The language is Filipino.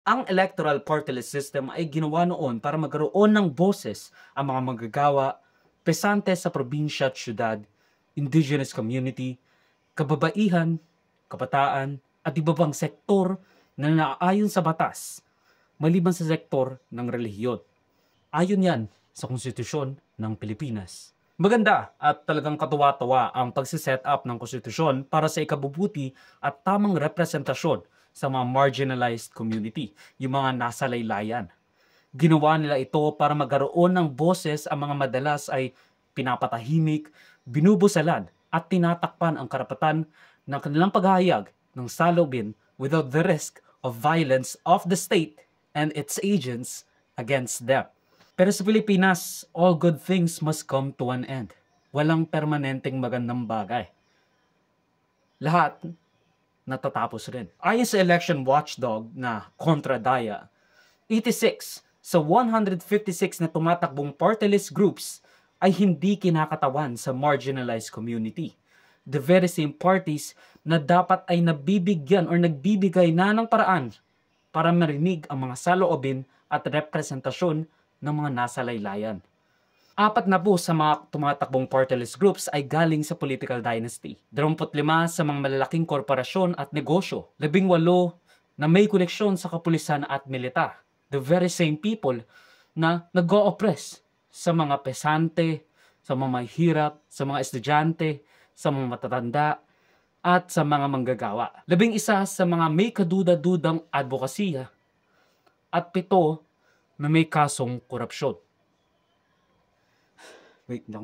Ang electoral party list system ay ginawa noon para magkaroon ng boses ang mga manggagawa, pesante sa probinsya at syudad, indigenous community, kababaihan, kabataan, at iba pang sektor na naayon sa batas, maliban sa sektor ng relihiyon. Ayon yan sa konstitusyon ng Pilipinas. Maganda at talagang katuwa-tuwa ang pagsiset up ng konstitusyon para sa ikabubuti at tamang representasyon sa mga marginalized community, yung mga nasa laylayan. Ginawa nila ito para magkaroon ng boses ang mga madalas ay pinapatahimik, binubusalan at tinatakpan ang karapatan ng kanilang paghahayag ng salubin without the risk of violence of the state and its agents against them. Pero sa Pilipinas, all good things must come to an end. Walang permanenteng magandang bagay. Lahat natatapos rin. Ayon sa election watchdog na Contra Daya, 86 sa 156 na tumatakbong party list groups ay hindi kinakatawan sa marginalized community. The very same parties na dapat ay nabibigyan or nagbibigay na ng paraan para marinig ang mga saloobin at representasyon ng mga nasa laylayan. 4 na po sa mga tumatakbong party list groups ay galing sa political dynasty. 25 sa mga malalaking korporasyon at negosyo. 18 na may koneksyon sa kapulisan at militar. The very same people na nag-o-oppress sa mga pesante, sa mga mahihirap, sa mga estudyante, sa mga matatanda, at sa mga manggagawa. 11 sa mga may kaduda-dudang advokasya at 7 na may kasong korupsyon. Wait lang.